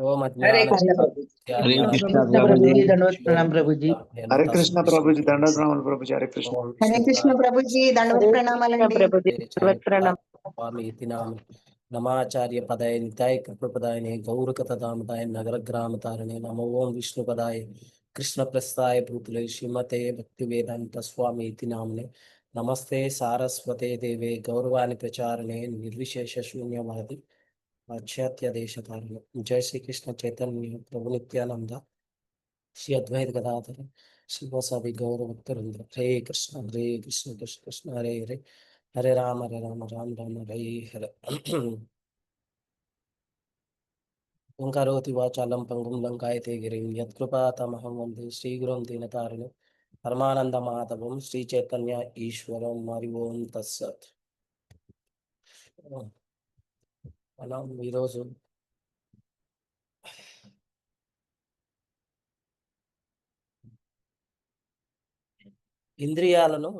ओम हरे अज्ञान कृष्ण प्रभु जी। हरे कृष्ण कृष्ण प्रभु प्रभु जी। जी, दंडवत प्रणाम प्रभु जी। हरे कृष्ण प्रभु जी, दंडवत प्रणाम प्रभु जी। हरे कृष्ण। हरे कृष्ण प्रभु जी, दंडवत प्रणामाలండి। प्रभु जी, दंडवत प्रणाम। स्वामी इति नाम नमाचार्य पदाय निताय कृपपदाय गौरकथामदाय नगर ग्राम तारणे नमो ओम विष्णुपदाय कृष्ण प्रस्थाय भूतले श्रीमते भक्ति वेदांत स्वामी इति नामने नमस्ते सारस्वते देवे गौरवाणी प्रचारणे निर्विशेष शून्यवादी पाश्चात्य देश तारणे। जय श्री कृष्ण चैतन्य प्रभु नित्यानंद श्री अद्वैत गदाधर शिवसादि गौर भक्तवृंद। हरे कृष्ण कृष्ण कृष्ण हरे हरे हरे राम राम राम हरे हरे। ओंकारोति वाचालं पंगुं लंकायते गिरिं यत्कृपातमहं वन्दे श्रीगुरुं दीनतारिणं परमानन्दमाधवं श्रीचैतन्य ఈశ్వరం మరి ఓం తత్సత్। మనం ఈరోజు ఇంద్రియాలను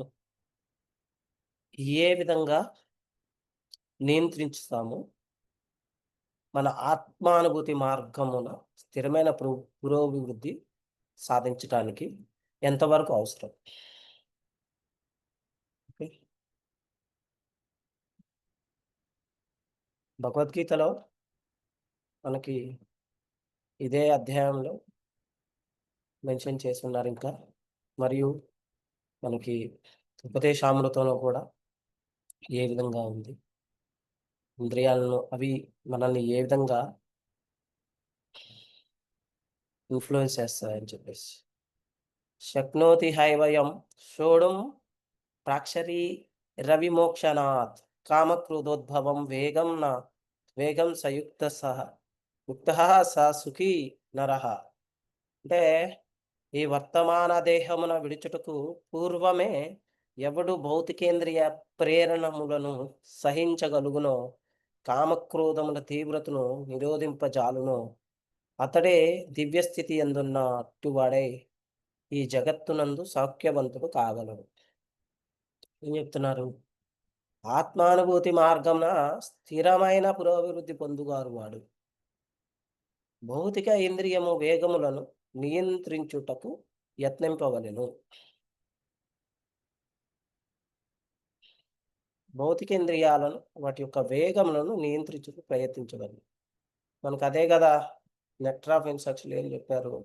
ఏ విధంగా నియంత్రించుతాము, మన ఆత్మానుభూతి మార్గమున స్థిరమైన పురోభివృద్ధి సాధించడానికి ఎంతవరకు అవసరం? భగవద్గీతలో మనకి ఇదే అధ్యాయంలో మెన్షన్ చేస్తున్నారు ఇంకా, మరియు మనకి ఉపదేశామృతంలో కూడా ఏ విధంగా ఉంది, ఇంద్రియాలను అవి మనల్ని ఏ విధంగా ఇన్ఫ్లుయెన్స్ చేస్తాయని చెప్పేసి. శక్నోతి హైవయం షోడుం ప్రాక్షరీ రవిమోక్షనాత్ కామక్రోధోద్భవం వేగం సయుక్త సహ యుక్త స సుఖీ నరః. అంటే ఈ వర్తమాన దేహమున విడుచుటకు పూర్వమే ఎవడు భౌతికేంద్రియ ప్రేరణములను సహించగలుగునో, కామక్రోధముల తీవ్రతను నిరోధింపజాలునో, అతడే దివ్యస్థితి అందున్న అట్టువాడై ఈ జగత్తునందు సౌఖ్యవంతుడు కాగలడు. ఏం చెప్తున్నారు? ఆత్మానుభూతి మార్గమున స్థిరమైన పురోభివృద్ధి పొందుగారు వాడు భౌతిక ఇంద్రియము వేగములను నియంత్రించుటకు యత్నింపవలెను. భౌతిక ఇంద్రియాలను వాటి యొక్క వేగములను నియంత్రించుటకు ప్రయత్నించగలరు. మనకు అదే కదా నెక్టర్ ఆఫ్ ఇన్స్ట్రక్షన్ ఏం చెప్పారు?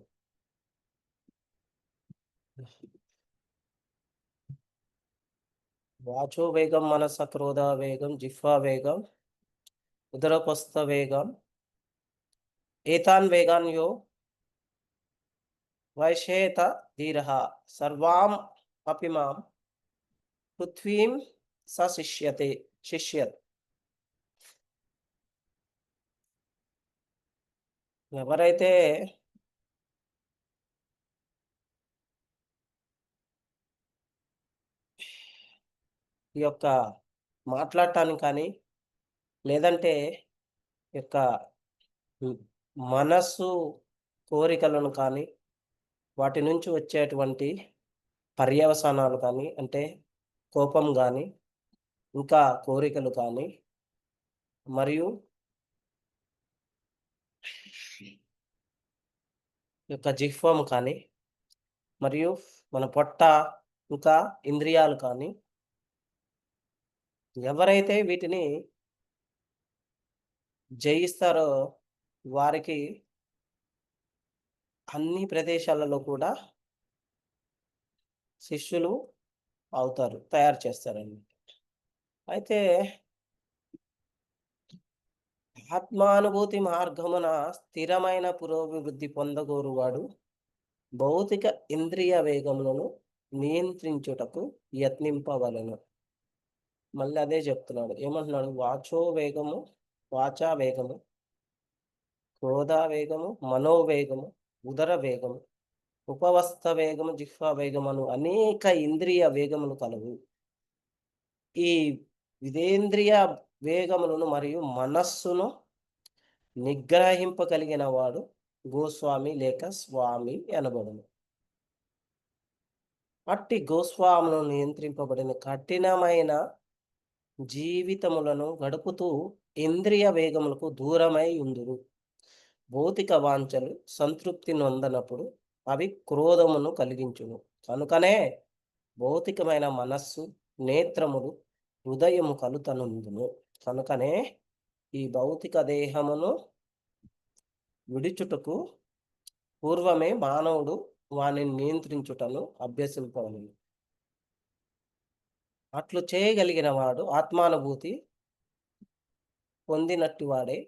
వాచో వేగం, మనస క్రోధ వేగం, జిహ్వా వేగం, ఉదరపస్థ వేగం, ఏతాన్ వేగాన్ యో వైశేత ధీరః సర్వాం అపిమాం పృథ్వీం శిష్యత్. ఎవరైతే ఈ యొక్క మాట్లాడటానికి కానీ, లేదంటే యొక్క మనస్సు కోరికలను కానీ, వాటి నుంచి వచ్చేటువంటి పర్యవసానాలు కానీ, అంటే కోపం కానీ, ఇంకా కోరికలు కానీ, మరియు యొక్క జిహ్వం కానీ, మరియు మన పొట్ట, ఇంకా ఇంద్రియాలు కానీ, ఎవరైతే వీటిని జయిస్తారో వారికి అన్ని ప్రదేశాలలో కూడా శిష్యులు అవుతారు, తయారు చేస్తారండి. అయితే ఆత్మానుభూతి మార్గమున స్థిరమైన పురోభివృద్ధి పొందగోరువాడు భౌతిక ఇంద్రియ వేగములను నియంత్రించుటకు యత్నింపవలను. మళ్ళీ అదే చెప్తున్నాడు. ఏమంటున్నాడు? వాచో వేగము, వాచా వేగము, క్రోధ వేగము, మనోవేగము, ఉదర వేగము, ఉపవస్థ వేగము, జిహ్వా వేగమును అనేక ఇంద్రియ వేగములు కలవు. ఈ విదేంద్రియ వేగములను మరియు మనస్సును నిగ్రహింపగలిగిన వాడు గోస్వామి లేక స్వామి అనబడును. అట్టి గోస్వాములను నియంత్రింపబడిన కఠినమైన జీవితములను గడుపుతూ ఇంద్రియ వేగములకు దూరమై ఉందురు. భౌతిక వాంఛలు సంతృప్తి నొందనప్పుడు అవి క్రోధమును కలిగించును. కనుకనే భౌతికమైన మనస్సు, నేత్రములు, హృదయము కలుతనుందును. కనుకనే ఈ భౌతిక దేహమును విడుచుటకు పూర్వమే మానవుడు వానిని నియంత్రించుటను అభ్యసింపవలెను. అట్లు చేయగలిగిన వాడు ఆత్మానుభూతి పొందినట్టు వాడే.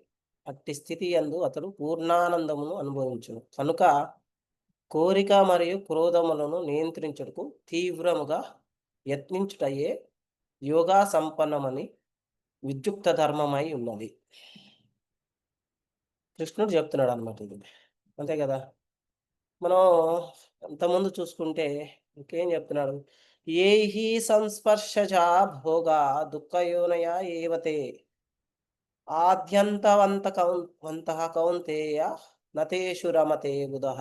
అట్టి స్థితి యందు అతడు పూర్ణానందమును అనుభవించును. కనుక కోరిక మరియు క్రోధములను నియంత్రించుటకు తీవ్రముగా యత్నించుటయే యోగా సంపన్నమని విద్యుక్త ధర్మమై ఉన్నది. కృష్ణుడు చెప్తున్నాడు అన్నమాట ఇది. అంతే కదా. మనం అంతకుముందు చూసుకుంటే ఇంకేం చెప్తున్నాడు? ఏహి సంస్పర్శజా భోగా దుఃఖయోనయ ఏవతే ఆద్యంతవంతః కౌంతేయ నతేషు రమతే బుధః.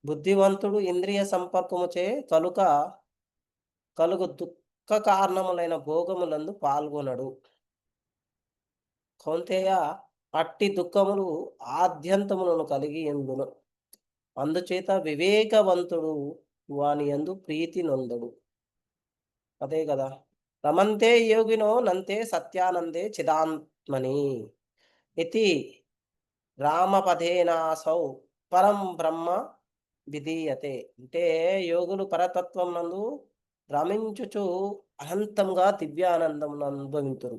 బుద్ధివంతుడు ఇంద్రియ సంపర్కముచే కలుగు దుఃఖ కారణములైన భోగములందు పాల్గొనడు. కౌంతేయ, అట్టి దుఃఖములు ఆద్యంతములను కలిగి ఎందును. అందుచేత వివేకవంతుడు వాని యందు ప్రీతి నొందడు. అదే కదా. రమంతే యోగినో నంతే సత్యానందే చిదాత్మని ఇతి రామపదేనాసౌ పరం బ్రహ్మ విధీయతే. అంటే యోగులు పరతత్వం నందు రమించుచు అనంతంగా దివ్యానందం అనుభవింతురు.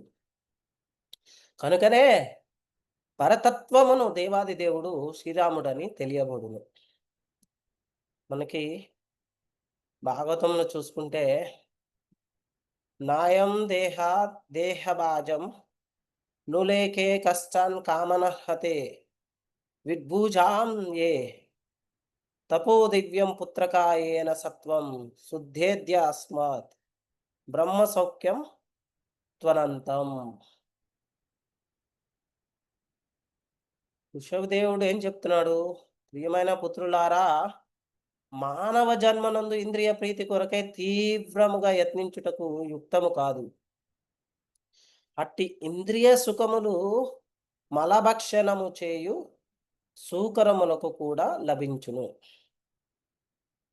కనుకనే పరతత్వమును దేవాది దేవుడు శ్రీరాముడని తెలియబడును. మనకి భాగవతంలో చూసుకుంటే నాయం దేహబాజం నులేకే కష్టాన్ కామనహతే విద్భూజాం ఏ తపో దివ్యం పుత్రకాయేన సత్వం శుద్ధేద్య అస్మాత్ బ్రహ్మ సౌఖ్యం త్వనంతం. ఋషభదేవుడు ఏం చెప్తున్నాడు? ప్రియమైన పుత్రులారా, మానవ జన్మనందు ఇంద్రియ ప్రీతి కొరకై తీవ్రముగా యత్నించుటకు యుక్తము కాదు. అట్టి ఇంద్రియ సుఖములు మలభక్షణము చేయు సూకరములకు కూడా లభించును.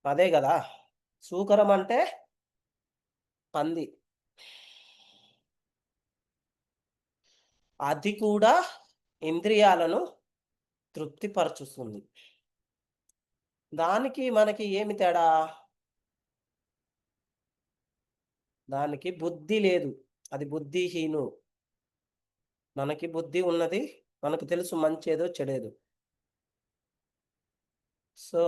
అదే కదా. సూకరం అంటే పంది. అది కూడా ఇంద్రియాలను తృప్తిపరచుతుంది. దానికి మనకి ఏమి తేడా? దానికి బుద్ధి లేదు, అది బుద్ధిహీను. మనకి బుద్ధి ఉన్నది, మనకు తెలుసు మంచేదో చెడేదో. సో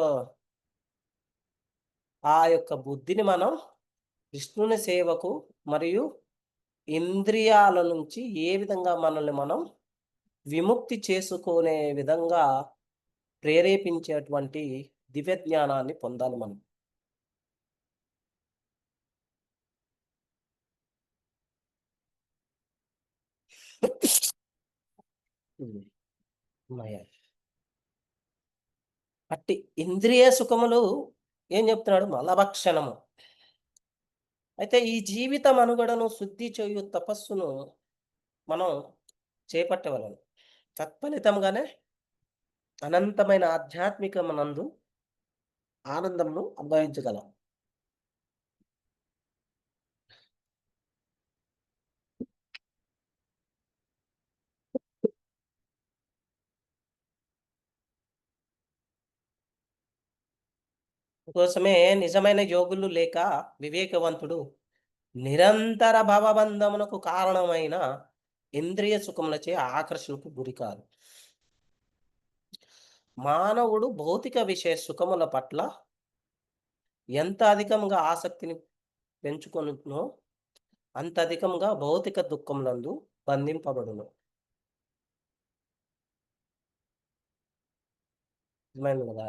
ఆ యొక్క బుద్ధిని మనం కృష్ణుని సేవకు మరియు ఇంద్రియాల నుంచి ఏ విధంగా మనల్ని మనం విముక్తి చేసుకునే విధంగా ప్రేరేపించేటువంటి దివ్య జ్ఞానాన్ని పొందాలి మనం. అట్టి ఇంద్రియ సుఖములు ఏం చెప్తున్నాడు? మలభక్షణము. అయితే ఈ జీవిత మనుగడను శుద్ధి చేయు తపస్సును మనం చేపట్టవలను. తత్ఫలితంగానే అనంతమైన ఆధ్యాత్మిక మనందు ఆనందంను అనుభవించగలం. కోసమే నిజమైన యోగులు లేక వివేకవంతుడు నిరంతర భవబంధమునకు కారణమైన ఇంద్రియ సుఖములచే ఆకర్షణకు గురి కాదు. మానవుడు భౌతిక విషయ సుఖముల పట్ల ఎంత అధికంగా ఆసక్తిని పెంచుకొనునో అంత అధికంగా భౌతిక దుఃఖములందు బంధింపబడును. కదా.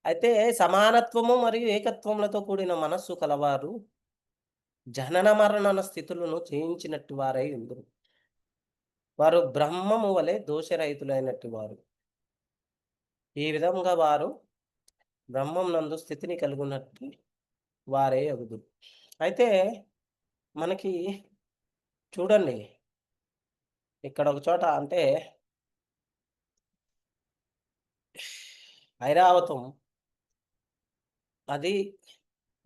అయితే సమానత్వము మరియు ఏకత్వములతో కూడిన మనస్సు కలవారు జనన మరణ స్థితులను జయించినట్టు వారై ఉందరు. వారు బ్రహ్మము వలె దోషరహితులైనట్టు వారు. ఈ విధంగా వారు బ్రహ్మం నందు స్థితిని కలిగినట్టు వారే అగుదురు. అయితే మనకి చూడండి, ఇక్కడ ఒక చోట అంటే ఐరావతం అది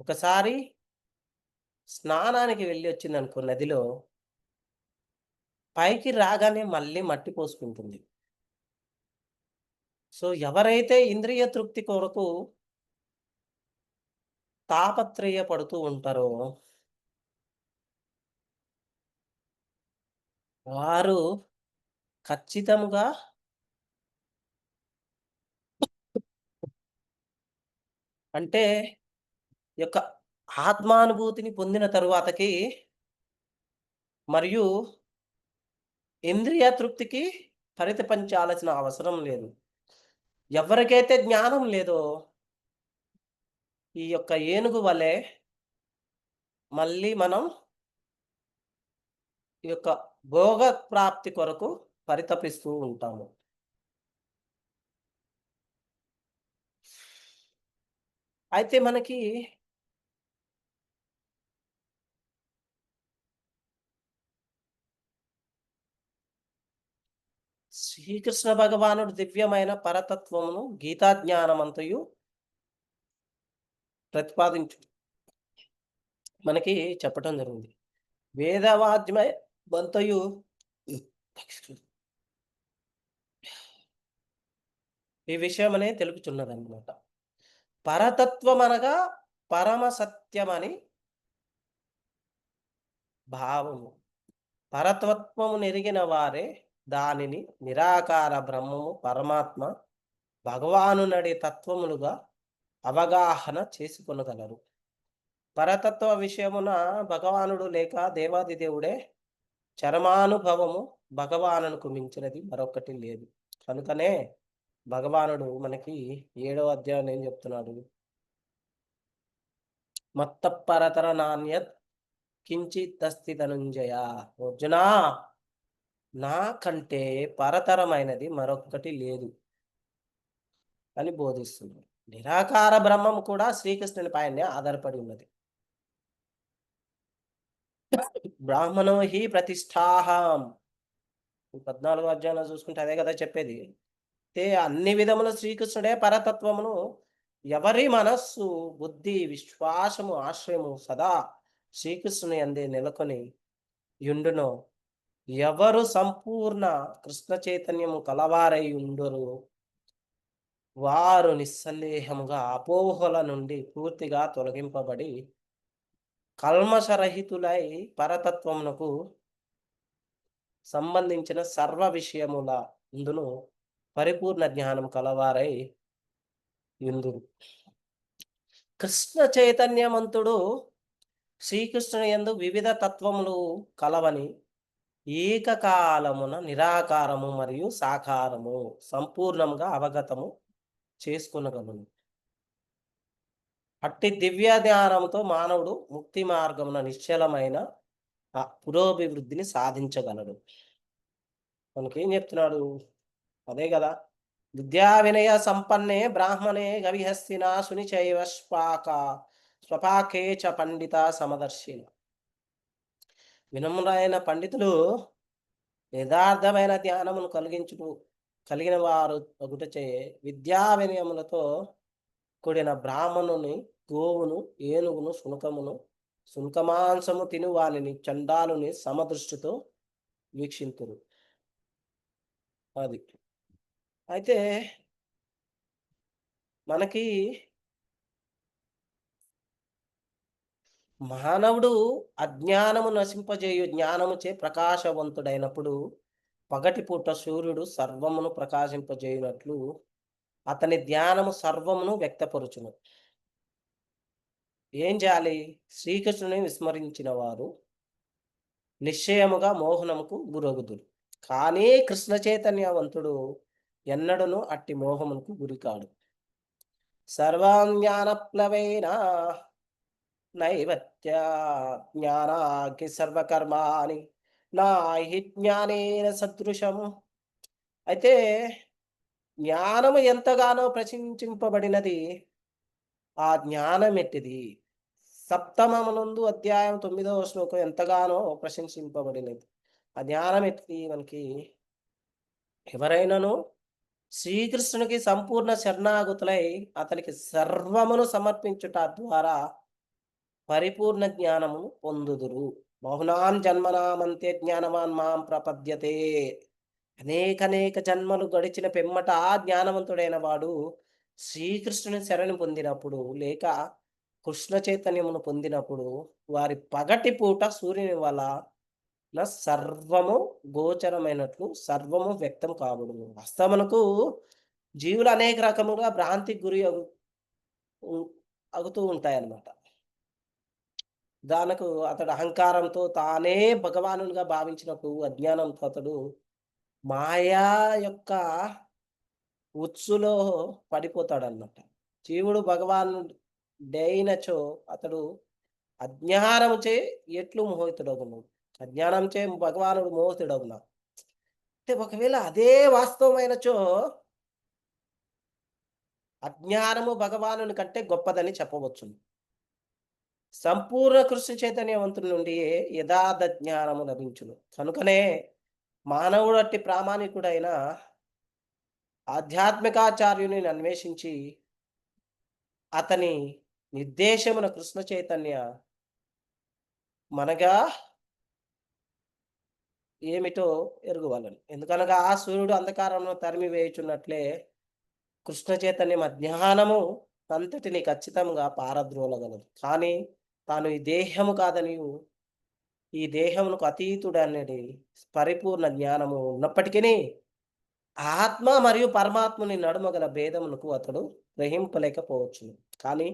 ఒకసారి స్నానానికి వెళ్ళి వచ్చింది అనుకో నదిలో, పైకి రాగానే మళ్ళీ మట్టి పోసుకుంటుంది. సో ఎవరైతే ఇంద్రియ తృప్తి కొరకు తాపత్రయపడుతూ ఉంటారో వారు ఖచ్చితంగా అంటే యొక్క ఆత్మానుభూతిని పొందిన తరువాతకి మరియు ఇంద్రియ తృప్తికి పరితపించాల్సిన అవసరం లేదు. ఎవరికైతే జ్ఞానం లేదో ఈ యొక్క ఏనుగు వలె మళ్ళీ మనం ఈ యొక్క భోగ ప్రాప్తి కొరకు పరితపిస్తూ ఉంటాము. అయితే మనకి శ్రీకృష్ణ భగవానుడు దివ్యమైన పరతత్వమును గీతా జ్ఞానమంతయు ప్రతిపాదించు మనకి చెప్పటం జరిగింది. వేదవాద్యమయ బంతయు ఈ విషయమనే తెలుపుచున్నదన్నమాట. పరతత్వం అనగా పరమ సత్యమని భావము. పరతత్వము నెరిగిన వారే దానిని నిరాకార బ్రహ్మము, పరమాత్మ, భగవాను నడి తత్వములుగా అవగాహన చేసుకొనగలరు. పరతత్వ విషయమున భగవానుడు లేక దేవాది దేవుడే చరమానుభవము భగవానుకు మించినది మరొకటి లేదు. కనుకనే భగవానుడు మనకి 7వ అధ్యాయం ఏం చెప్తున్నాడు? మత్త పరతర నాణ్యత్ కించితస్తి ధనుంజయ. అర్జునా, నాకంటే పరతరమైనది మరొకటి లేదు అని బోధిస్తున్నాడు. నిరాకార బ్రహ్మం కూడా శ్రీకృష్ణుని పైనే ఆధారపడి ఉన్నది. బ్రాహ్మణో హి ప్రతిష్టాహం 14వ అధ్యాయంలో చూసుకుంటే అదే కదా చెప్పేది. అన్ని విధముల శ్రీకృష్ణుడే పరతత్వమును ఎవరి మనస్సు, బుద్ధి, విశ్వాసము, ఆశ్రయము సదా శ్రీకృష్ణుని అందే నెలకొని యుండునో ఎవరు సంపూర్ణ కృష్ణ చైతన్యము కలవారై ఉండురు వారు నిస్సందేహముగా అపోహల నుండి పూర్తిగా తొలగింపబడి కల్మషరహితులై పరతత్వమునకు సంబంధించిన సర్వ విషయముల ఇందును పరిపూర్ణ జ్ఞానం కలవారై యుందురు. కృష్ణ చైతన్యవంతుడు శ్రీకృష్ణుని యందు వివిధ తత్వములు కలవని ఏకకాలమున నిరాకారము మరియు సాకారము సంపూర్ణంగా అవగతము చేసుకునగలను. అట్టి దివ్య జ్ఞానంతో మానవుడు ముక్తి మార్గమున నిశ్చలమైన పురోభివృద్ధిని సాధించగలడు. మనకేం చెప్తున్నాడు? అదే కదా, విద్యా వినయ సంపన్నే బ్రాహ్మణే గవిహస్తిన సునిచైవ స్వపాకే చ పండిత సమదర్శిన. వినమ్రులైన పండితులు యథార్థమైన జ్ఞానమును కలిగిన వారు ఒకటచే విద్యా వినయములతో కూడిన బ్రాహ్మణుని, గోవును, ఏనుగును, సునకమాంసము తిను వానిని చండాలుని సమదృష్టితో వీక్షింతురు. అది అయితే మనకి మానవుడు అజ్ఞానము నశింపజేయు జ్ఞానముచే ప్రకాశవంతుడైనప్పుడు పగటిపూట సూర్యుడు సర్వమును ప్రకాశింపజేయునట్లు అతని ధ్యానము సర్వమును వ్యక్తపరుచును. ఏం చేయాలి? శ్రీకృష్ణుని విస్మరించిన వారు నిశ్చయముగా మోహనముకు గురగుదురు. కానీ కృష్ణ చైతన్యవంతుడు ఎన్నడను అట్టి మోహమునకు గురికాడు. సర్వజ్ఞానప్లవేన నైవత్య జ్ఞానాగ్ని సర్వకర్మాని నాహి జ్ఞానేన సదృశము. అయితే జ్ఞానము ఎంతగానో ప్రశంసింపబడినది, ఆ జ్ఞానం ఎట్టిది? సప్తమమునందు అధ్యాయం 9వ శ్లోకం ఎంతగానో ప్రశంసింపబడినది. ఆ జ్ఞానం ఎత్తి మనకి ఎవరైనాను శ్రీకృష్ణునికి సంపూర్ణ శరణాగతులై అతనికి సర్వమును సమర్పించుట ద్వారా పరిపూర్ణ జ్ఞానమును పొందుదురు. బహునాన్ జన్మనామంతే జ్ఞానవాన్ మాం ప్రపద్యతే. అనేక జన్మలు గడిచిన పిమ్మట జ్ఞానవంతుడైన వాడు శ్రీకృష్ణుని శరణు పొందినప్పుడు లేక కృష్ణ చైతన్యమును పొందినప్పుడు వారి పగటి పూట సూర్యుని వల్ల సర్వము గోచరమైనట్లు సర్వము వ్యక్తం కాబడును. వాస్తవమునకు జీవులు అనేక రకముగా భ్రాంతికి గురి అగుతూ ఉంటాయన్నమాట. దానికి అతడు అహంకారంతో తానే భగవానునిగా భావించినప్పుడు అజ్ఞానంతో అతడు మాయా యొక్క ఉచ్చులో పడిపోతాడన్నమాట. జీవుడు భగవానుడైనచో అతడు అజ్ఞానముచే ఎట్లు మోహితుడగును. అజ్ఞానంచే భగవానుడు మోహితుడగునా. అంటే ఒకవేళ అదే వాస్తవమైనచో అజ్ఞానము భగవానుని కంటే గొప్పదని చెప్పవచ్చు. సంపూర్ణ కృష్ణ చైతన్యవంతుల నుండి యథార్థ జ్ఞానము లభించును. కనుకనే మానవుడు అట్టి ప్రామాణికుడైన ఆధ్యాత్మికాచార్యుని అన్వేషించి అతని నిర్దేశమున కృష్ణ చైతన్య మనగా ఏమిటో ఎరుగువలను. ఎందుకనగా ఆ సూర్యుడు అంధకారంలో తరిమి వేయుచున్నట్లే కృష్ణ చైతన్యం అజ్ఞానము అంతటిని ఖచ్చితంగా పారద్రోలగలదు. కానీ తాను ఈ దేహము కాదనియు ఈ దేహమునకు అతీతుడనేది పరిపూర్ణ జ్ఞానము ఉన్నప్పటికీ ఆత్మ మరియు పరమాత్మని నడుమ గల భేదమునకు అతడు గ్రహింపలేకపోవచ్చును. కానీ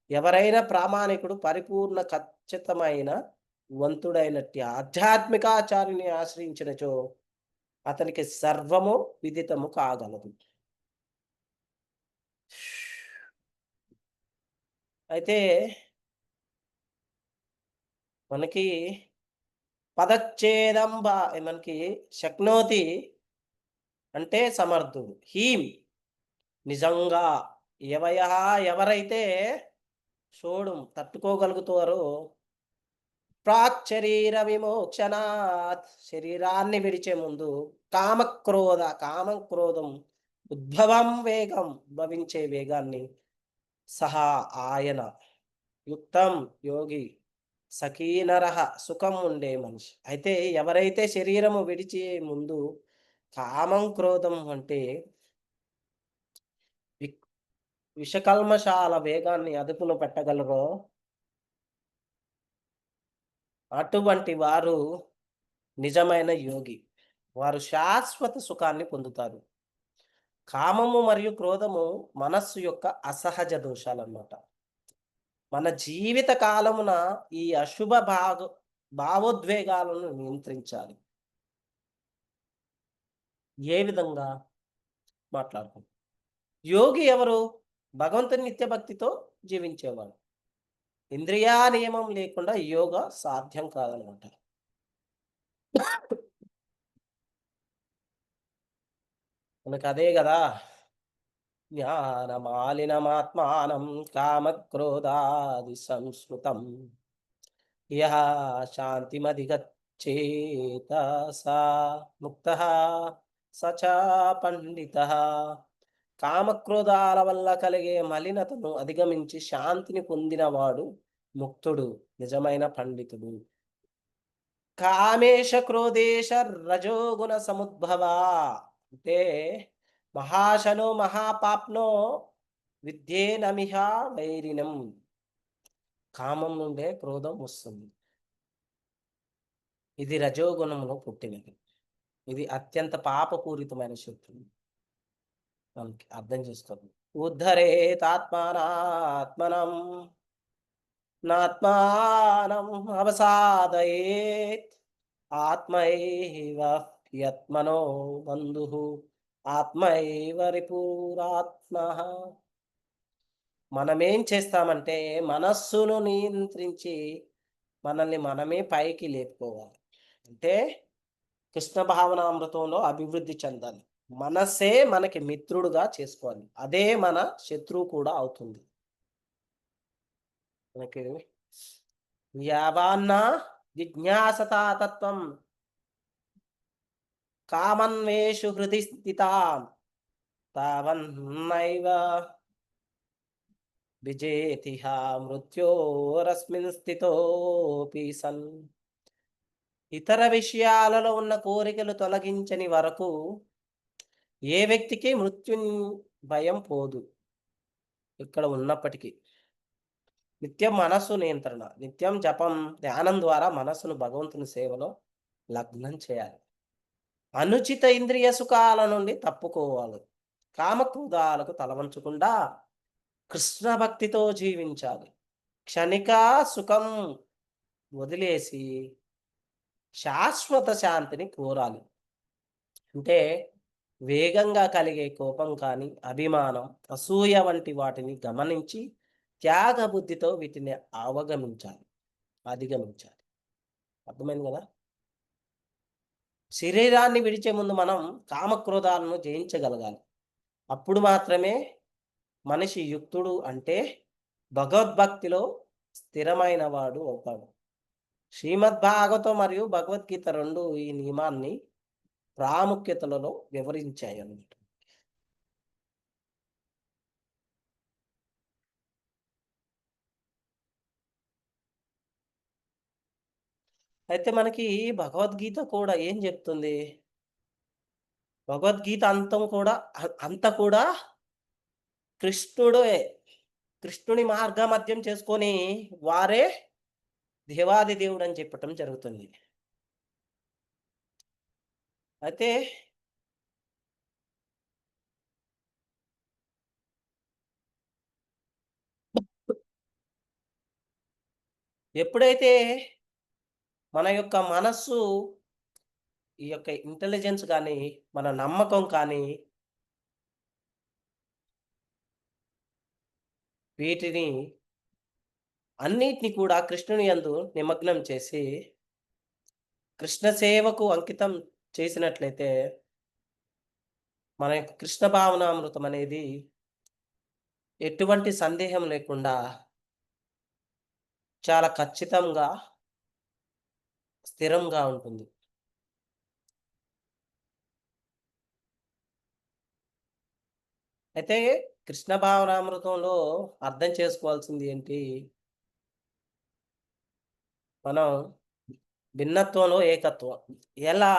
ఎవరైనా ప్రామాణికుడు పరిపూర్ణ ఖచ్చితమైన వంతుడైనట్టి ఆధ్యాత్మికాచార్యుని ఆశ్రయించినచో అతనికి సర్వము విదితము కాగలదు. అయితే మనకి పదచ్ఛేదం మనకి శక్నోతి అంటే సమర్థుడు. హీం నిజంగా ఎవరైతే చూడు తట్టుకోగలుగుతారో ప్రాక్ శరీర విమోక్షణాత్ శరీరాన్ని విడిచే ముందు కామం క్రోధం ఉద్భవం వేగం భవించే వేగాన్ని సహా ఆయన యుక్తం యోగి సకీనరహ సుఖం ఉండే మనిషి. అయితే ఎవరైతే శరీరము విడిచే ముందు కామం క్రోధం అంటే విషకల్మషాల వేగాన్ని అదుపులో పెట్టగలరో అటువంటి వారు నిజమైన యోగి. వారు శాశ్వత సుఖాన్ని పొందుతారు. కామము మరియు క్రోధము మనస్సు యొక్క అసహజ దోషాలన్నమాట. మన జీవిత కాలమున ఈ అశుభ భావోద్వేగాలను నియంత్రించాలి. ఏ విధంగా మాట్లాడుకుంటాం? యోగి ఎవరు? భగవంతుని నిత్య భక్తితో జీవించేవాడు. ఇంద్రియా నియమం లేకుండా యోగ సాధ్యం కాదనమాట. మనకు అదే కదా, జ్ఞానమాలినమాత్మానం కామక్రోధాది సంస్కృతం యః శాంతిమధిగచ్ఛేత సా ముక్తః సచ పండితః. కామక్రోధాల వల్ల కలిగే మలినతను అధిగమించి శాంతిని పొందినవాడు ముక్తుడు, నిజమైన పండితుడు. కామేశ క్రోధేశ రజోగుణ సముద్భవ అంటే మహాశనో మహాపాప్నో విద్యేనమిహ వైరినం. కామం నుండే క్రోధం వస్తుంది. ఇది రజోగుణంలో పుట్టినది. ఇది అత్యంత పాపపూరితమైన శక్తి. మనకి అర్థం చేసుకోండి. ఉద్ధరేతాత్మానాత్మనం నాత్మానం అవసాదయేత్ ఆత్మైవ యత్మనో బంధుః ఆత్మైవ రిపురాత్మః. మనమేం చేస్తామంటే మనస్సును నియంత్రించి మనల్ని మనమే పైకి లేపుకోవాలి. అంటే కృష్ణ భావనామృతంలో అభివృద్ధి చెందాలి. మనసే మనకి మిత్రుడుగా చేసుకోవాలి. అదే మన శత్రువు కూడా అవుతుంది. మనకి యావాన్న జిజ్ఞాసతా తత్వం కామన్వేషు హృది స్థితాం తావన్నైవ విజేతిహ మృత్యోరస్మిన్ స్థితోపి సన్. ఇతర విషయాలలో ఉన్న కోరికలు తొలగించని వరకు ఏ వ్యక్తికి మృత్యు భయం పోదు. ఇక్కడ ఉన్నప్పటికీ నిత్యం మనస్సు నియంత్రణ, నిత్యం జపం, ధ్యానం ద్వారా మనస్సును భగవంతుని సేవలో లగ్నం చేయాలి. అనుచిత ఇంద్రియ సుఖాల నుండి తప్పుకోవాలి. కామక్రోధాలకు తలవంచకుండా కృష్ణ భక్తితో జీవించాలి. క్షణిక సుఖం వదిలేసి శాశ్వత శాంతిని కోరాలి. అంటే వేగంగా కలిగే కోపం కానీ, అభిమానం, అసూయ వంటి వాటిని గమనించి త్యాగ బుద్ధితో వీటిని అధిగమించాలి. అర్థమైంది కదా? శరీరాన్ని విడిచే ముందు మనం కామక్రోధాలను జయించగలగాలి. అప్పుడు మాత్రమే మనిషి యుక్తుడు, అంటే భగవద్భక్తిలో స్థిరమైన వాడు అవుతాడు. శ్రీమద్భాగవతం మరియు భగవద్గీత రెండు ఈ నియమాన్ని ప్రాముఖ్యతలలో వివరించాయి అన్నమాట. అయితే మనకి భగవద్గీత కూడా ఏం చెప్తుంది? భగవద్గీత అంతా కూడా కృష్ణుని మార్గమధ్యం చేసుకొని వారే దేవాది దేవుడు అని చెప్పటం జరుగుతుంది. అయితే ఎప్పుడైతే మన యొక్క మనస్సు, ఈ యొక్క ఇంటెలిజెన్స్ కానీ, మన నమ్మకం కానీ వీటిని అన్నిటిని కూడా కృష్ణుని యందు నిమగ్నం చేసి కృష్ణ సేవకు అంకితం చేసినట్లయితే మన యొక్క కృష్ణ భావనామృతం అనేది ఎటువంటి సందేహం లేకుండా చాలా ఖచ్చితంగా స్థిరంగా ఉంటుంది. అయితే కృష్ణ భావనామృతంలో అర్థం చేసుకోవాల్సింది ఏంటి? మనం భిన్నత్వంలో ఏకత్వం. ఎలా?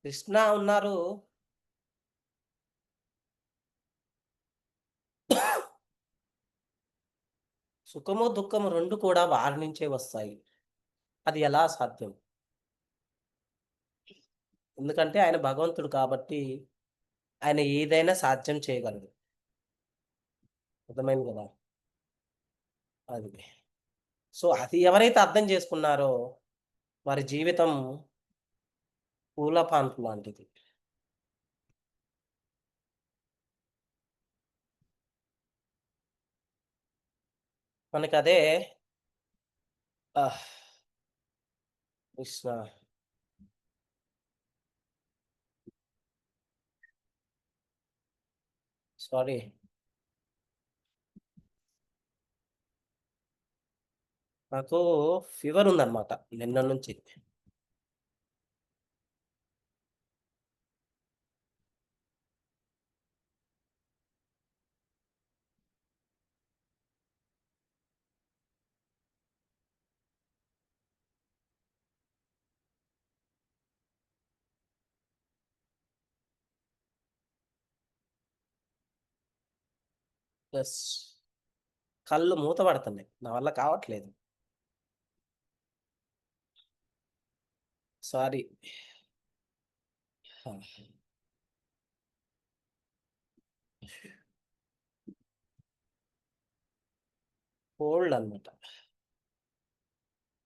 కృష్ణ ఉన్నారు, సుఖము దుఃఖము రెండు కూడా వారి నుంచే వస్తాయి. అది ఎలా సాధ్యం? ఎందుకంటే ఆయన భగవంతుడు కాబట్టి ఆయన ఏదైనా సాధ్యం చేయగలడు. అర్థమైంది కదా? అది సో అది ఎవరైతే అర్థం చేసుకున్నారో వారి జీవితం పూల పాన్పు లాంటిది. మనకి అదే కృష్ణ సారీ నాకు ఫీవర్ ఉందన్నమాట నిన్న నుంచి. ప్లస్ కళ్ళు మూత పడుతున్నాయి, నా వల్ల కావట్లేదు. సారీ. కోల్డ్ అన్నమాట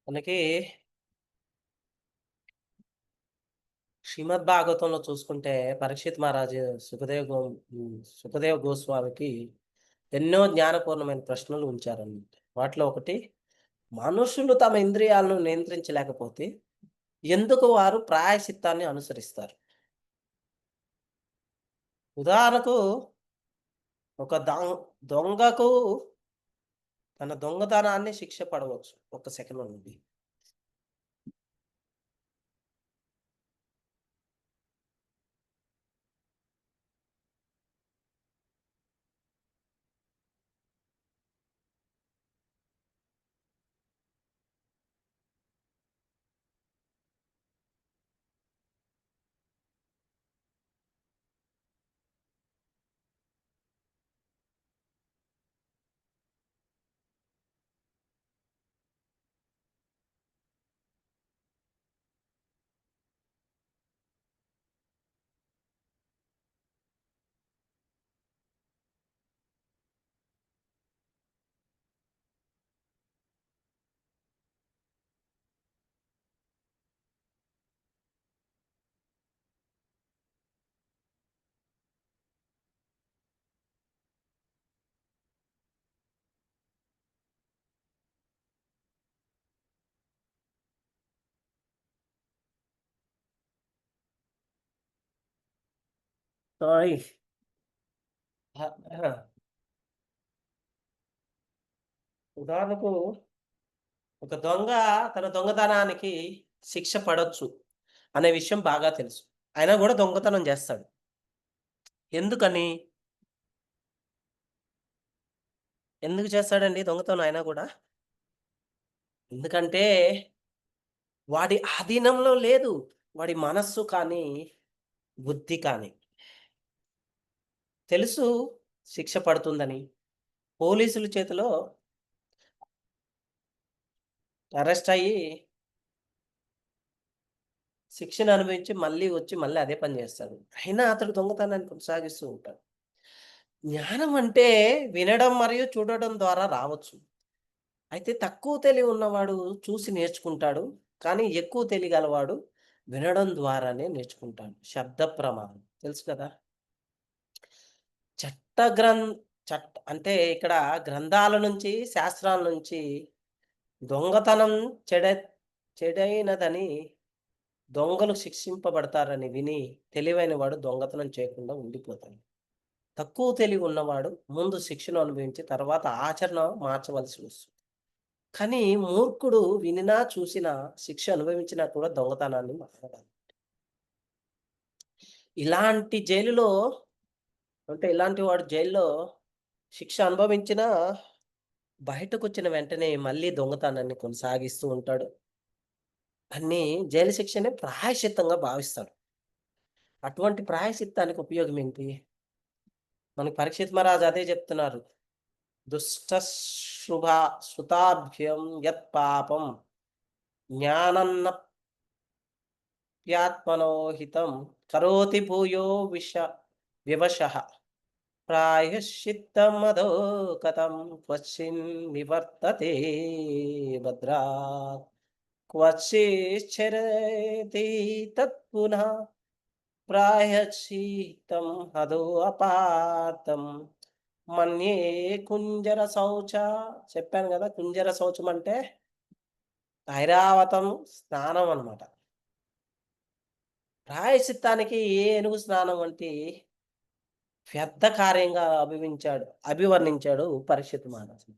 మనకి. శ్రీమద్ భాగవతంలో చూసుకుంటే పరీక్షిత్ మహారాజు సుఖదేవ్ గోస్వామికి ఎన్నో జ్ఞానపూర్ణమైన ప్రశ్నలు ఉంచారన్నమాట. వాటిలో ఒకటి, మనుషులు తమ ఇంద్రియాలను నియంత్రించలేకపోతే ఎందుకు వారు ప్రాయశ్చిత్తాన్ని అనుసరిస్తారు? ఉదాహరణకు ఒక దొంగకు తన దొంగతనాన్ని శిక్ష పడవచ్చు. ఒక్క సెకండ్ ఉండండి. సారీ. ఉదాహరణకు ఒక దొంగ తన దొంగతనానికి శిక్ష పడొచ్చు అనే విషయం బాగా తెలుసు. అయినా కూడా దొంగతనం చేస్తాడు. ఎందుకని? ఎందుకు చేస్తాడండి దొంగతనం అయినా కూడా? ఎందుకంటే వాడి ఆధీనంలో లేదు. వాడి మనస్సు కానీ, బుద్ధి కానీ. తెలుసు శిక్ష పడుతుందని. పోలీసుల చేతిలో అరెస్ట్ అయ్యి శిక్షను అనుభవించి మళ్ళీ వచ్చి మళ్ళీ అదే పని చేస్తాడు. అయినా అతడు దొంగతనాన్ని కొనసాగిస్తూ ఉంటాడు. జ్ఞానం అంటే వినడం మరియు చూడడం ద్వారా రావచ్చు. అయితే తక్కువ తెలివి ఉన్నవాడు చూసి నేర్చుకుంటాడు. కానీ ఎక్కువ తెలివి గలవాడు వినడం ద్వారానే నేర్చుకుంటాడు. శబ్ద ప్రమాణం తెలుసు కదా! చట్ట గ్రం అంటే ఇక్కడ గ్రంథాల నుంచి, శాస్త్రాల నుంచి దొంగతనం చెడైనదని, దొంగలు శిక్షింపబడతారని విని తెలివైన వాడు దొంగతనం చేయకుండా ఉండిపోతాడు. తక్కువ తెలివి ఉన్నవాడు ముందు శిక్షను అనుభవించి తర్వాత ఆచరణ మార్చవలసి వస్తుంది. కానీ మూర్ఖుడు వినినా, చూసినా, శిక్ష అనుభవించినా కూడా దొంగతనాన్ని మానడు. ఇలాంటి వాడు జైల్లో శిక్ష అనుభవించినా బయటకొచ్చిన వెంటనే మళ్ళీ దొంగతనాన్ని కొనసాగిస్తూ ఉంటాడు. అన్నీ జైలు శిక్షనే ప్రాయశ్చిత్తంగా భావిస్తాడు. అటువంటి ప్రాయశ్చిత్తానికి ఉపయోగం ఏంటి? మనకి పరీక్షిత్ మహారాజ్ అదే చెప్తున్నారు. శృతాభ్యం యత్ పాపం జ్ఞానన్నప్యాత్మనోహితం కరోతి భూయో వివశః ప్రాయశ్చిత్తమధోకతం క్వచిన్ నివర్తతే భద్రాత్ క్వచిశ్చరతి తత్పునః ప్రాయశ్చిత్తం అధో అపార్థం మన్యే కుంజర శౌచ. చెప్పాను కదా, కుంజర శౌచం అంటే ఐరావతం స్నానం అన్నమాట. ప్రాయశ్చిత్తానికి ఏనుగు స్నానం వంటి వ్యర్థ కార్యంగా అభివర్ణించాడు పరీక్షిత్ మహారాజు.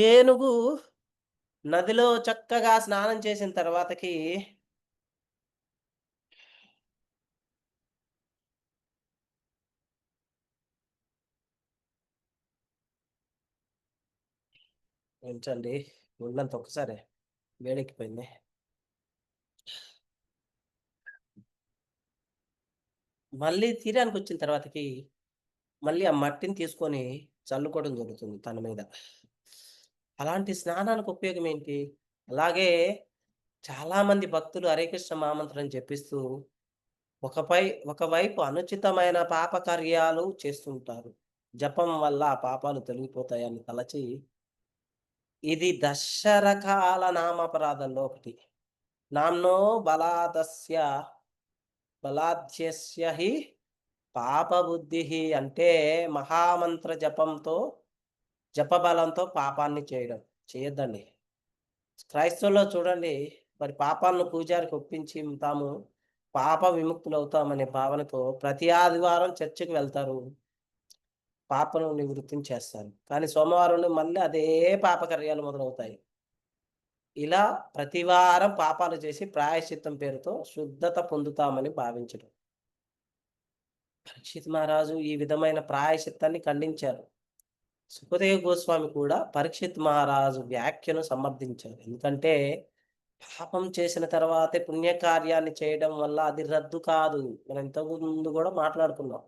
ఏనుగు నదిలో చక్కగా స్నానం చేసిన తర్వాతకి ఉంచండి, ఉన్నంత ఒక్కసారి వేడెక్కిపోయింది. మళ్ళీ తీరానికి వచ్చిన తర్వాతకి మళ్ళీ ఆ మట్టిని తీసుకొని చల్లుకోవడం జరుగుతుంది తన మీద. అలాంటి స్నానానికి ఉపయోగం ఏంటి? అలాగే చాలామంది భక్తులు హరే కృష్ణ మహామంత్రం జపిస్తూ ఒకవైపు అనుచితమైన పాప కార్యాలు చేస్తుంటారు. జపం వల్ల ఆ పాపాలు తొలగిపోతాయని తలచి, ఇది 10 రకాల నామాపరాధంలో ఒకటి. నామ్నో బలాధ్యస్య హి పాపబుద్ధి అంటే మహామంత్ర జపబలంతో పాపాన్ని చేయొద్దండి. క్రైస్తవుల్లో చూడండి, మరి పాపాలను పూజారికి ఒప్పించి తాము పాప విముక్తులు అవుతామనే భావనతో ప్రతి ఆదివారం చర్చికి వెళ్తారు. పాపను నివృత్తిని చేస్తారు. కానీ సోమవారం నుండి మళ్ళీ అదే పాపకార్యాలు మొదలవుతాయి. ఇలా ప్రతి వారం పాపాలు చేసి ప్రాయశ్చిత్తం పేరుతో శుద్ధత పొందుతామని భావించడం. పరీక్షిత్ మహారాజు ఈ విధమైన ప్రాయశ్చిత్తాన్ని ఖండించారు. సుఖదేవ్ గోస్వామి కూడా పరీక్షిత్ మహారాజు వ్యాఖ్యను సమర్థించారు. ఎందుకంటే పాపం చేసిన తర్వాతే పుణ్యకార్యాన్ని చేయడం వల్ల అది రద్దు కాదు. మనం ఇంతకు ముందు కూడా మాట్లాడుకున్నాం.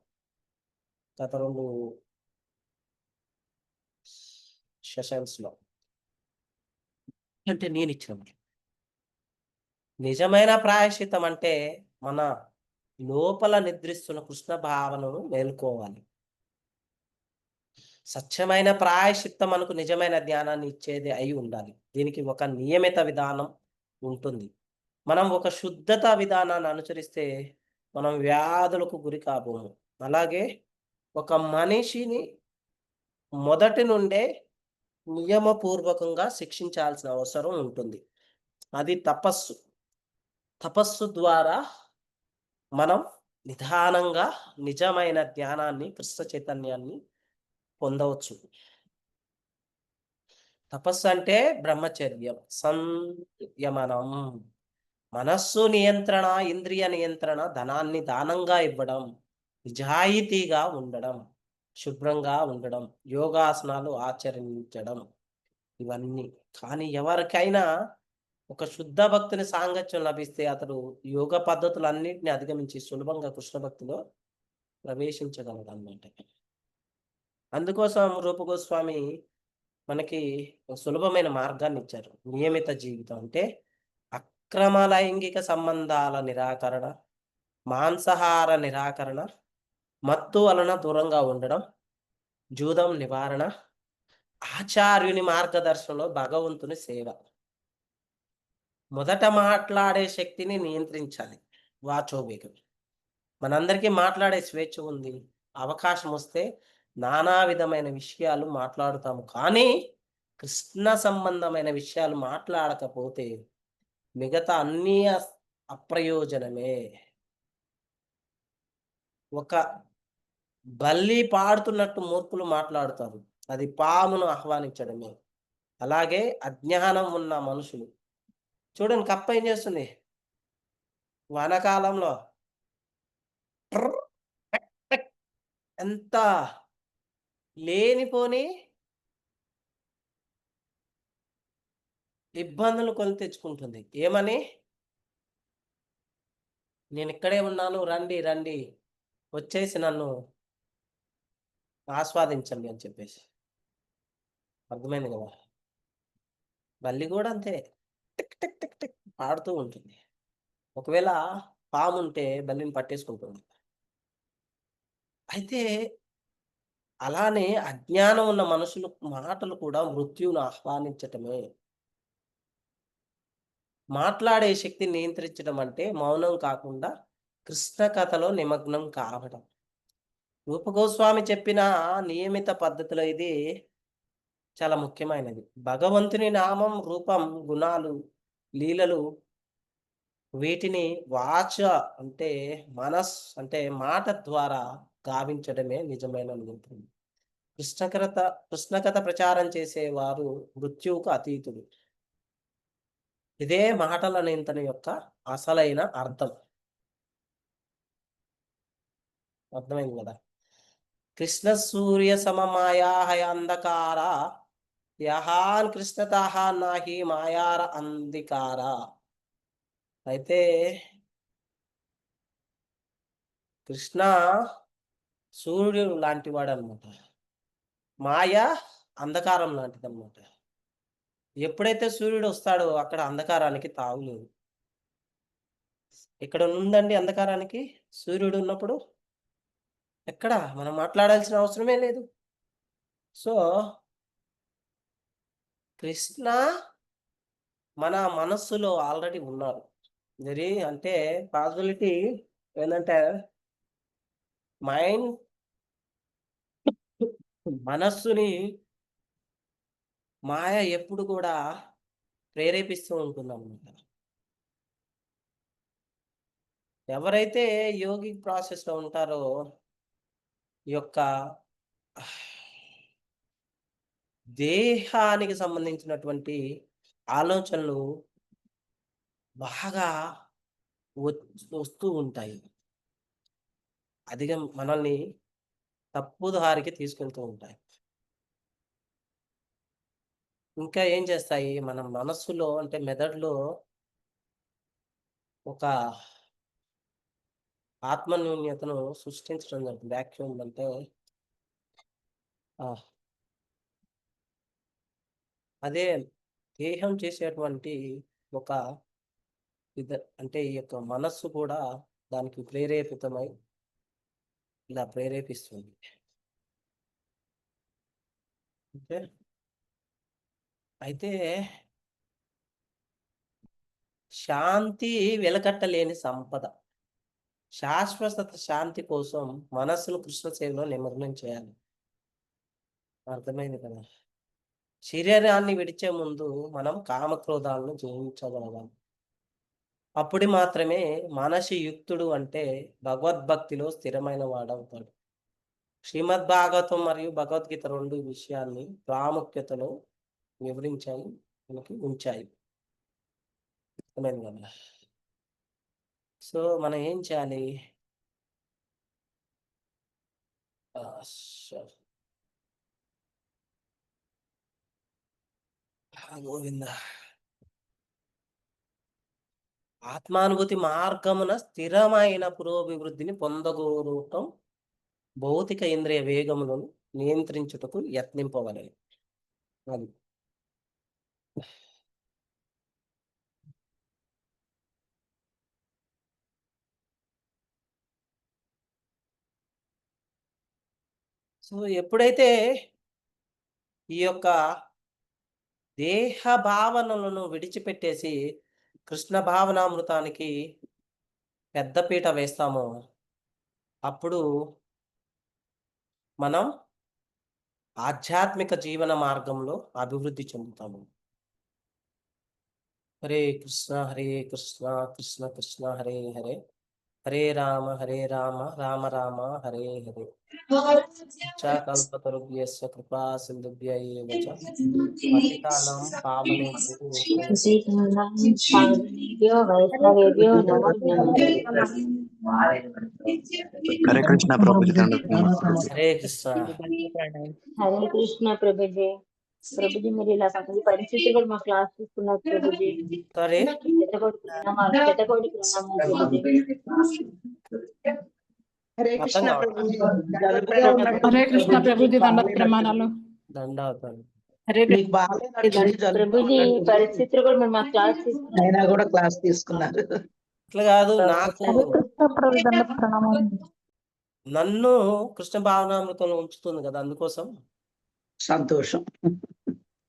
గత 2 సెషన్స్‌లో. అంటే నేనిచ్చినప్పుడు. నిజమైన ప్రాయశ్చిత్తం అంటే మన లోపల నిద్రిస్తున్న కృష్ణ భావనను మేల్కోవాలి. సత్యమైన ప్రాయశ్చిత్తం మనకు నిజమైన జ్ఞానాన్ని ఇచ్చేది అయి ఉండాలి. దీనికి ఒక నియమిత విధానం ఉంటుంది. మనం ఒక శుద్ధత విధానాన్ని అనుసరిస్తే మనం వ్యాధులకు గురి కాబోము. అలాగే ఒక మనిషిని మొదటి నుండే నియమపూర్వకంగా శిక్షించాల్సిన అవసరం ఉంటుంది. అది తపస్సు. తపస్సు ద్వారా మనం నిదానంగా నిజమైన జ్ఞానాన్ని, కృష్ణ చైతన్యాన్ని పొందవచ్చు. తపస్సు అంటే బ్రహ్మచర్యం, సంయమనం, మనస్సు నియంత్రణ, ఇంద్రియ నియంత్రణ, ధనాన్ని దానంగా ఇవ్వడం, నిజాయితీగా ఉండడం, శుభ్రంగా ఉండడం, యోగాసనాలు ఆచరించడం ఇవన్నీ. కానీ ఎవరికైనా ఒక శుద్ధ భక్తుని సాంగత్యం లభిస్తే అతడు యోగ పద్ధతులన్నిటిని అధిగమించి సులభంగా కృష్ణ భక్తిలో ప్రవేశించగలడన్నమాట. అందుకోసం రూప గోస్వామి మనకి ఒక సులభమైన మార్గాన్ని ఇచ్చారు. నియమిత జీవితం అంటే అక్రమ లైంగిక సంబంధాల నిరాకరణ, మాంసాహార నిరాకరణ, మత్తు వలన దూరంగా ఉండడం, జూదం నివారణ, ఆచార్యుని మార్గదర్శనంలో భగవంతుని సేవ. మొదట మాట్లాడే శక్తిని నియంత్రించాలి. వాచోవేగం. మనందరికీ మాట్లాడే స్వేచ్ఛ ఉంది. అవకాశం వస్తే నానా విధమైన విషయాలు మాట్లాడుతాము. కానీ కృష్ణ సంబంధమైన విషయాలు మాట్లాడకపోతే మిగతా అన్నీ అప్రయోజనమే. ఒక బల్లి పాడుతున్నట్టు మూర్ఖులు మాట్లాడుతారు. అది పామును ఆహ్వానించడమే. అలాగే అజ్ఞానం ఉన్న మనుషులు చూడండి, కప్ప ఏం చేస్తుంది? వానాకాలంలో ట్రర్ టక్ టక్ ఎంత లేనిపోని ఇబ్బందులు కొని తెచ్చుకుంటుంది. ఏమని? నేను ఇక్కడే ఉన్నాను, రండి రండి, వచ్చేసి నన్ను ఆస్వాదించండి అని చెప్పేసి. అర్థమైంది కదా? బల్లి కూడా అంతే, టిక్ టిక్ టిక్ టిక్ పాడుతూ ఉంటుంది. ఒకవేళ పాము ఉంటే బల్లిని పట్టేసుకుంటుంది. అయితే అలానే అజ్ఞానం ఉన్న మనుషులు మాటలు కూడా మృత్యువును ఆహ్వానించటమే. మాట్లాడే శక్తిని నియంత్రించడం అంటే మౌనం కాకుండా కృష్ణ కథలో నిమగ్నం కావడం. రూప గోస్వామి చెప్పిన నియమిత పద్ధతిలో ఇది చాలా ముఖ్యమైనది. భగవంతుని నామం, రూపం, గుణాలు, లీలలు వీటిని వాచ అంటే అంటే మాట ద్వారా గావించడమే నిజమైన నియంత్రణ. కృష్ణకథ ప్రచారం చేసేవారు మృత్యువుకు అతీతుడు. ఇదే మాటల నియంత్రణ యొక్క అసలైన అర్థం. అర్థమైంది కదా? కృష్ణ సూర్య సమమాయా అంధకార యహాన్ కృష్ణతః నాహి మాయార అంధికార. అయితే కృష్ణ సూర్యుడు లాంటి వాడు అనమాట. మాయ అంధకారం లాంటిది అనమాట. ఎప్పుడైతే సూర్యుడు వస్తాడో అక్కడ అంధకారానికి తావులేదు. ఇక్కడ ఉందండి అంధకారానికి సూర్యుడు ఉన్నప్పుడు? ఎక్కడ? మనం మాట్లాడాల్సిన అవసరమే లేదు. సో కృష్ణ మన మనస్సులో ఆల్రెడీ ఉన్నారు. అంటే పాసిబిలిటీ ఏంటంటే మైండ్ మనస్సుని మాయ ఎప్పుడు కూడా ప్రేరేపిస్తూ ఉంటుందన్నమాట. ఎవరైతే యోగిక్ ప్రాసెస్ లో ఉంటారో ఈ యొక్క దేహానికి సంబంధించినటువంటి ఆలోచనలు బాగా వస్తూ ఉంటాయి. అదిగా మనల్ని తప్పుదారికి తీసుకెళ్తూ ఉంటాయి. ఇంకా ఏం చేస్తాయి, మన మనస్సులో అంటే మెదడులో ఒక ఆత్మన్యూన్యతను సృష్టించడం జరుగుతుంది. వ్యాక్యూమ్ అంటే అదే దేహం చేసేటువంటి ఒక అంటే ఈ యొక్క మనస్సు కూడా దానికి ప్రేరేపితమై ఇలా ప్రేరేపిస్తుంది. ఓకే, అయితే శాంతి వెలకట్టలేని సంపద. శాశ్వత శాంతి కోసం మనస్సును కృష్ణ సేవలో నిమగ్నం చేయాలి. అర్థమైంది కదా? శరీరాన్ని విడిచే ముందు మనం కామక్రోధాలను జయించగలగాలి. అప్పుడు మాత్రమే మనసి యుక్తుడు అంటే భగవద్భక్తిలో స్థిరమైన వాడవుతాడు. శ్రీమద్ భాగవతం మరియు భగవద్గీత రెండు విషయాన్ని ప్రాముఖ్యతలో వివరించాయి, మనకి ఉంచాయి. అర్థమైంది కదా? సో మనం ఏం చేయాలి? గోవింద, ఆత్మానుభూతి మార్గమున స్థిరమైన పురోభివృద్ధిని పొందగోరటం భౌతిక ఇంద్రియ వేగములను నియంత్రించుటకు యత్నింపవలెను. అది సో ఎప్పుడైతే ఈ యొక్క దేహ భావనలను విడిచిపెట్టేసి కృష్ణ భావనామృతానికి పెద్దపీట వేస్తామో అప్పుడు మనం ఆధ్యాత్మిక జీవన మార్గంలో అభివృద్ధి చెందుతాము. హరే కృష్ణ కృష్ణ కృష్ణ హరే హరే, హరే రామ రామ రామ హరే హరే. కల్పతరుభ్యశ్చ కృపా సింధుభ్య ఏవ చ పతితానాం పావనేభ్యో వైష్ణవేభ్యో నమో నమః. హరే కృష్ణ ప్రభుజీ దండోత్ ప్రణామాలు. హరే కృష్ణ. హరే కృష్ణ ప్రభుజీ. ప్రభుజీ మీరు ఇలా పక్కన పరిస్థితులు కూడా మా క్లాస్ తీసుకున్నారు ప్రభుజీ. సారీ, శతకోటి ప్రణామాలు ప్రభుజీ. హరే కృష్ణ అర్థం ప్రభుజీ. హరే కృష్ణ ప్రభుజీ దండోత్ ప్రమాణాలు. దండవుతాను. హరే కృష్ణ మీకు బాగాలేదండి, ప్రభుజీ పరిస్థితులు కూడా మీరు మా క్లాస్ తీసుకున్నారు. అయినా కూడా క్లాస్ తీసుకున్నారు. అట్లా కాదు, నాకు హరే కృష్ణ ప్రభుజీ దండోత్ ప్రణామాలు. నన్ను కృష్ణ భావనామృతంలో ఉంచుతుంది కదా, అందుకోసం. సంతోషం.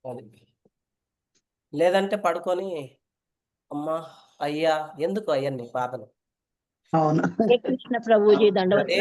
అది లేదంటే పడుకొని అమ్మా అయ్యా ఎందుకు అయ్యన్ని బాధలు. అవును. హరే కృష్ణ ప్రభుజీ దండోత్ అదే